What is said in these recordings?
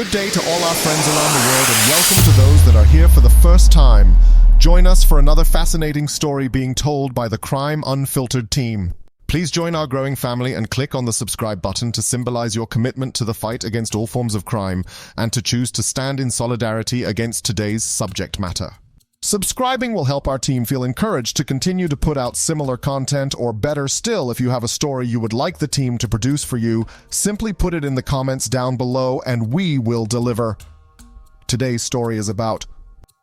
Good day to all our friends around the world, and welcome to those that are here for the first time. Join us for another fascinating story being told by the Crime Unfiltered team. Please join our growing family and click on the subscribe button to symbolize your commitment to the fight against all forms of crime and to choose to stand in solidarity against today's subject matter. Subscribing will help our team feel encouraged to continue to put out similar content, or better still, if you have a story you would like the team to produce for you, simply put it in the comments down below and we will deliver. Today's story is about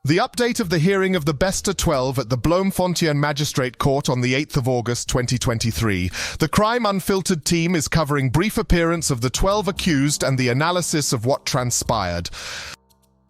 the update of the hearing of the Bester 12 at the Bloemfontein Magistrates Court on the 8th of August 2023. The Crime Unfiltered team is covering brief appearance of the 12 accused and the analysis of what transpired.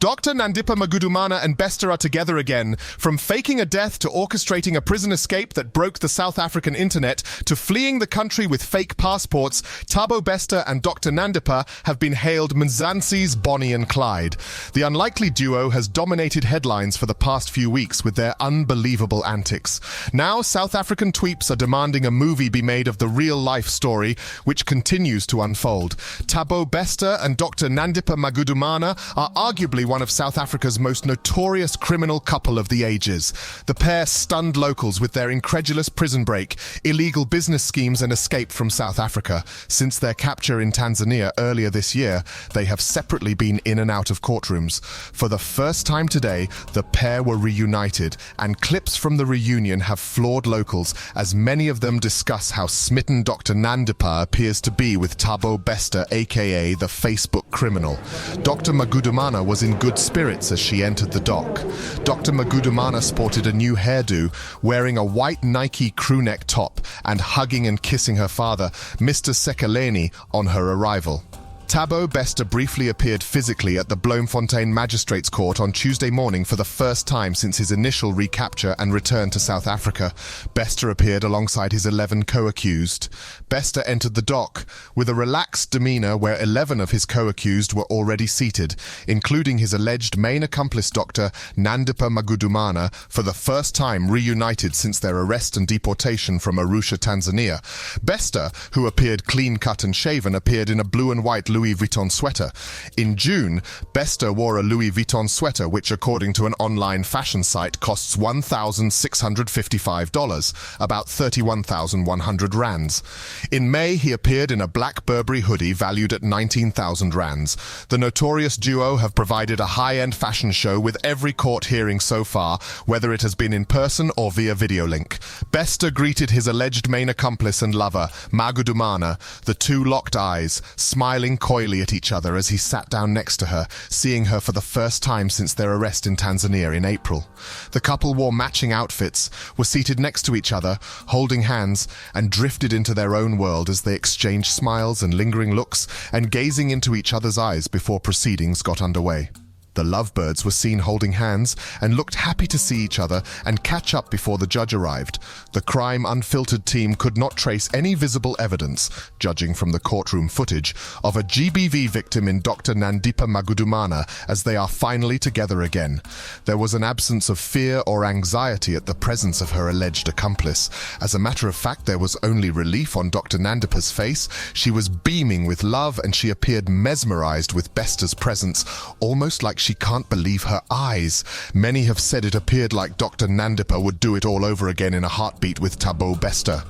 Dr. Nandipha Magudumana and Bester are together again. From faking a death to orchestrating a prison escape that broke the South African internet to fleeing the country with fake passports, Thabo Bester and Dr. Nandipha have been hailed Mzansi's Bonnie and Clyde. The unlikely duo has dominated headlines for the past few weeks with their unbelievable antics. Now, South African tweeps are demanding a movie be made of the real-life story, which continues to unfold. Thabo Bester and Dr. Nandipha Magudumana are arguably one of South Africa's most notorious criminal couple of the ages. The pair stunned locals with their incredulous prison break, illegal business schemes and escape from South Africa. Since their capture in Tanzania earlier this year, they have separately been in and out of courtrooms. For the first time today, the pair were reunited, and clips from the reunion have floored locals, as many of them discuss how smitten Dr. Nandipha appears to be with Thabo Bester, aka the Facebook criminal. Dr. Magudumana was in good spirits as she entered the dock. Dr. Magudumana sported a new hairdo, wearing a white Nike crewneck top and hugging and kissing her father, Mr. Sekeleni, on her arrival. Thabo Bester briefly appeared physically at the Bloemfontein Magistrates Court on Tuesday morning for the first time since his initial recapture and return to South Africa. Bester appeared alongside his 11 co-accused. Bester entered the dock with a relaxed demeanor where 11 of his co-accused were already seated, including his alleged main accomplice Dr. Nandipha Magudumana, for the first time reunited since their arrest and deportation from Arusha, Tanzania. Bester, who appeared clean-cut and shaven, appeared in a blue and white Louis Vuitton sweater. In June, Bester wore a Louis Vuitton sweater which, according to an online fashion site, costs $1,655, about 31,100 rands. In May, he appeared in a black Burberry hoodie valued at 19,000 rands. The notorious duo have provided a high-end fashion show with every court hearing so far, whether it has been in person or via video link. Bester greeted his alleged main accomplice and lover, Magudumana. The two locked eyes, smiling coyly at each other as he sat down next to her, seeing her for the first time since their arrest in Tanzania in April. The couple wore matching outfits, were seated next to each other, holding hands, and drifted into their own world as they exchanged smiles and lingering looks and gazing into each other's eyes before proceedings got underway. The lovebirds were seen holding hands and looked happy to see each other and catch up before the judge arrived. The Crime Unfiltered team could not trace any visible evidence, judging from the courtroom footage, of a GBV victim in Dr. Nandipha Magudumana as they are finally together again. There was an absence of fear or anxiety at the presence of her alleged accomplice. As a matter of fact, there was only relief on Dr. Nandipha's face. She was beaming with love and she appeared mesmerized with Bester's presence, almost like she can't believe her eyes. Many have said it appeared like Dr. Nandipha would do it all over again in a heartbeat with Thabo Bester.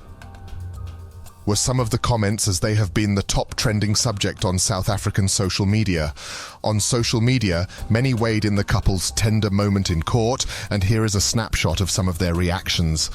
Were some of the comments, as they have been the top trending subject on South African social media. On social media, many weighed in the couple's tender moment in court, and here is a snapshot of some of their reactions.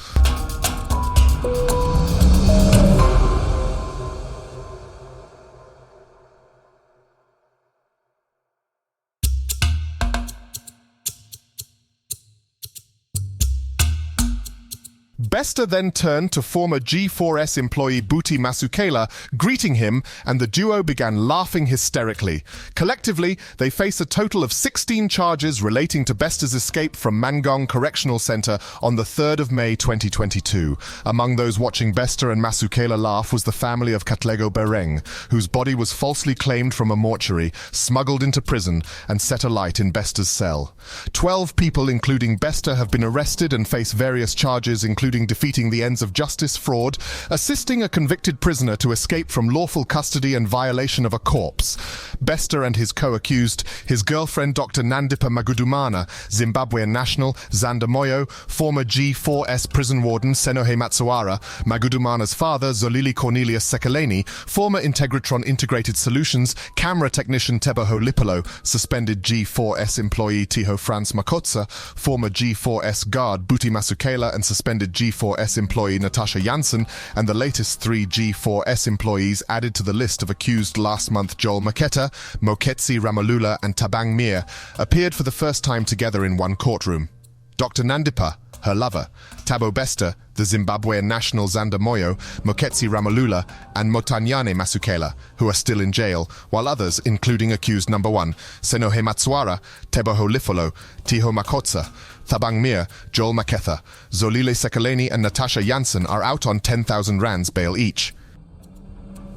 Bester then turned to former G4S employee Buti Masukela, greeting him, and the duo began laughing hysterically. Collectively, they face a total of 16 charges relating to Bester's escape from Mangaung Correctional Centre on the 3rd of May 2022. Among those watching Bester and Masukela laugh was the family of Katlego Bereng, whose body was falsely claimed from a mortuary, smuggled into prison, and set alight in Bester's cell. 12 people, including Bester, have been arrested and face various charges, including defeating the ends of justice, fraud, assisting a convicted prisoner to escape from lawful custody and violation of a corpse. Bester and his co-accused, his girlfriend Dr. Nandipha Magudumana, Zimbabwean national, Zanda Moyo, former G4S prison warden Senohe Matsuara, Magudumana's father Zolili Cornelius Sekeleni, former Integratron Integrated Solutions, camera technician Teboho Lipolo, suspended G4S employee Tiho Franz Makotsa, former G4S guard Buti Masukela and suspended G4S employee Natasha Janssen, and the latest 3 G4S employees added to the list of accused last month Joel Maketa, Moketsi Ramalula and Tabang Mir, appeared for the first time together in one courtroom. Dr. Nandipha, her lover, Thabo Bester, the Zimbabwean national Zanda Moyo, Moketsi Ramalula, and Motanyane Masukela, who are still in jail, while others, including accused number 1, Senohe Matsuara, Teboho Lifolo, Tiho Makotsa, Thabang Mir, Joel Maketha, Zolile Sekeleni and Natasha Janssen are out on 10,000 rands bail each.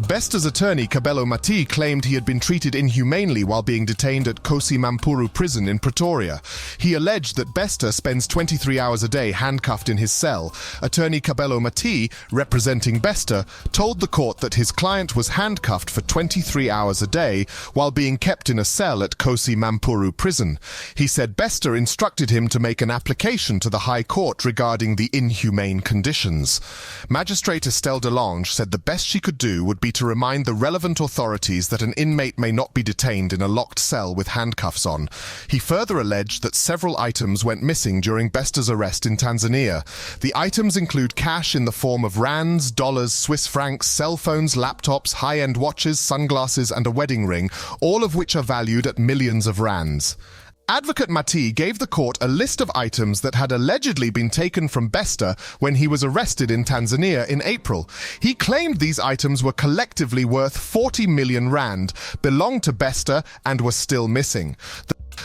Bester's attorney, Kabelo Matee, claimed he had been treated inhumanely while being detained at Kgosi Mampuru prison in Pretoria. He alleged that Bester spends 23 hours a day handcuffed in his cell. Attorney Kabelo Matee, representing Bester, told the court that his client was handcuffed for 23 hours a day while being kept in a cell at Kgosi Mampuru prison. He said Bester instructed him to make an application to the High Court regarding the inhumane conditions. Magistrate Estelle de Lange said the best she could do would be to remind the relevant authorities that an inmate may not be detained in a locked cell with handcuffs on. He further alleged that several items went missing during Bester's arrest in Tanzania. The items include cash in the form of rands, dollars, Swiss francs, cell phones, laptops, high-end watches, sunglasses and a wedding ring, all of which are valued at millions of rands. Advocate Matee gave the court a list of items that had allegedly been taken from Bester when he was arrested in Tanzania in April. He claimed these items were collectively worth 40 million rand, belonged to Bester, and were still missing.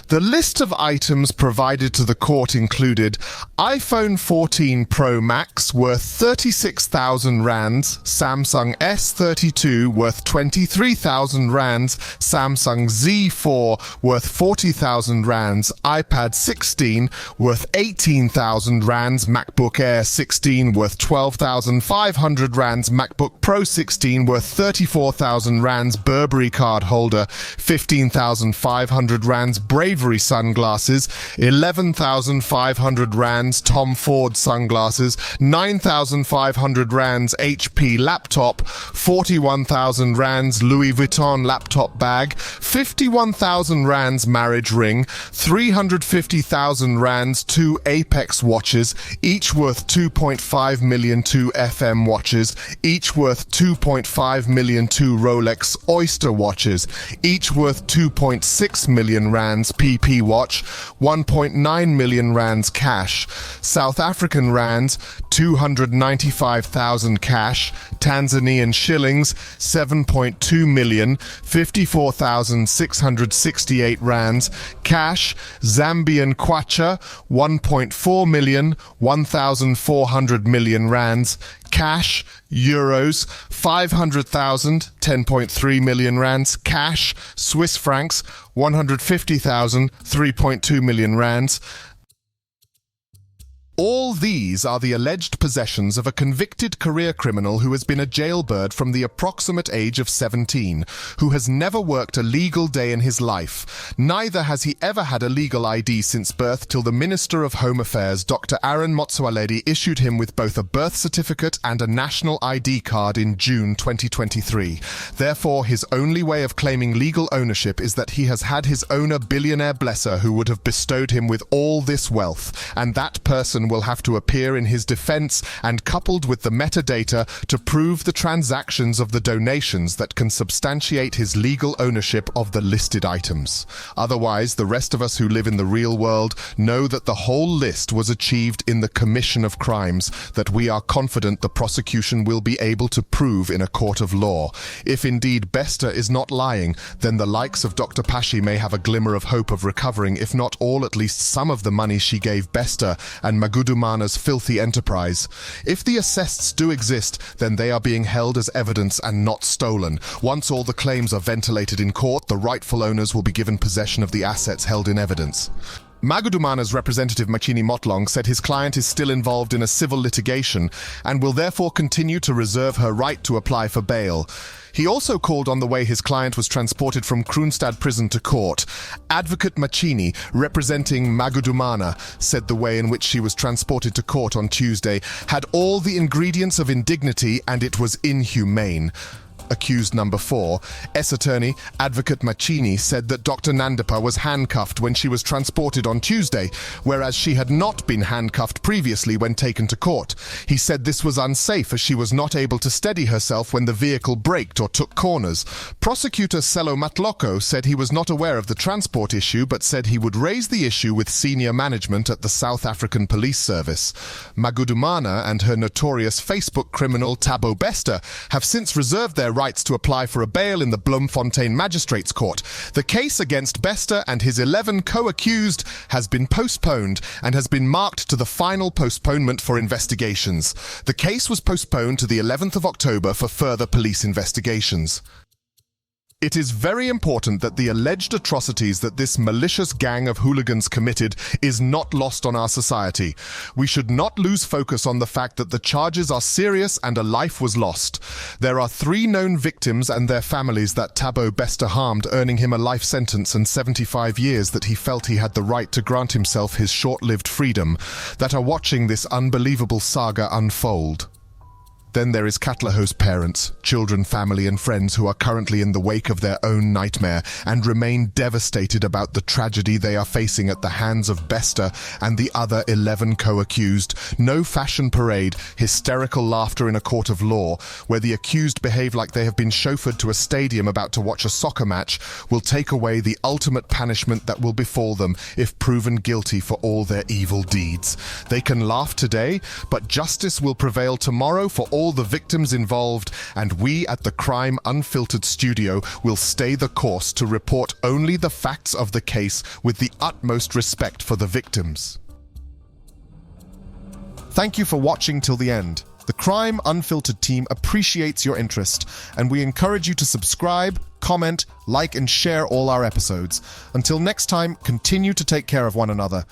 The list of items provided to the court included iPhone 14 Pro Max worth 36,000 rands, Samsung S32 worth 23,000 rands, Samsung Z4 worth 40,000 rands, iPad 16 worth 18,000 rands, MacBook Air 16 worth 12,500 rands, MacBook Pro 16 worth 34,000 rands, Burberry card holder 15,500 rands, Bravery sunglasses, 11,500 rands, Tom Ford sunglasses, 9,500 rands, HP laptop, 41,000 rands, Louis Vuitton laptop bag, 51,000 rands marriage ring, 350,000 rands 2 Apex watches, each worth 2.5 million 2 FM watches, each worth 2.5 million 2 Rolex Oyster watches, each worth 2.6 million rands PP watch, 1.9 million rands cash, South African rands 295,000 cash, Tanzanian shillings 7.2 million, 54,668 rands cash, Zambian kwacha 1.4 million, 1,400 million rands cash, euros 500,000, 10.3 million rands cash, Swiss francs 150,000, 3.2 million rands. All these are the alleged possessions of a convicted career criminal who has been a jailbird from the approximate age of 17, who has never worked a legal day in his life. Neither has he ever had a legal ID since birth till the Minister of Home Affairs, Dr. Aaron Motsoaledi, issued him with both a birth certificate and a national ID card in June 2023. Therefore, his only way of claiming legal ownership is that he has had his owner, billionaire blesser, who would have bestowed him with all this wealth, and that person will have to appear in his defense and coupled with the metadata to prove the transactions of the donations that can substantiate his legal ownership of the listed items. Otherwise, the rest of us who live in the real world know that the whole list was achieved in the commission of crimes that we are confident the prosecution will be able to prove in a court of law. If indeed Bester is not lying, then the likes of Dr. Pashi may have a glimmer of hope of recovering, if not all, at least some of the money she gave Bester and Magudumana's filthy enterprise. If the assesseds do exist, then they are being held as evidence and not stolen. Once all the claims are ventilated in court, the rightful owners will be given possession of the assets held in evidence. Magudumana's representative Machini Motlong said his client is still involved in a civil litigation and will therefore continue to reserve her right to apply for bail. He also called on the way his client was transported from Kroonstad prison to court. Advocate Machini, representing Magudumana, said the way in which she was transported to court on Tuesday had all the ingredients of indignity and it was inhumane. Accused number 4, S-Attorney Advocate Machini, said that Dr. Nandipha was handcuffed when she was transported on Tuesday, whereas she had not been handcuffed previously when taken to court. He said this was unsafe as she was not able to steady herself when the vehicle braked or took corners. Prosecutor Kabelo Matee said he was not aware of the transport issue but said he would raise the issue with senior management at the South African Police Service. Magudumana and her notorious Facebook criminal Thabo Bester have since reserved their rights to apply for a bail in the Bloemfontein Magistrates Court. The case against Bester and his 11 co-accused has been postponed and has been marked to the final postponement for investigations. The case was postponed to the 11th of October for further police investigations. It is very important that the alleged atrocities that this malicious gang of hooligans committed is not lost on our society. We should not lose focus on the fact that the charges are serious and a life was lost. There are 3 known victims and their families that Thabo Bester harmed, earning him a life sentence and 75 years that he felt he had the right to grant himself his short-lived freedom, that are watching this unbelievable saga unfold. Then there is Katlaho's parents, children, family and friends who are currently in the wake of their own nightmare and remain devastated about the tragedy they are facing at the hands of Bester and the other 11 co-accused. No fashion parade, hysterical laughter in a court of law, where the accused behave like they have been chauffeured to a stadium about to watch a soccer match, will take away the ultimate punishment that will befall them if proven guilty for all their evil deeds. They can laugh today, but justice will prevail tomorrow for all the victims involved, and we at the Crime Unfiltered studio will stay the course to report only the facts of the case with the utmost respect for the victims. Thank you for watching till the end. The Crime Unfiltered team appreciates your interest, and we encourage you to subscribe, comment, like and share all our episodes. Until next time, continue to take care of one another.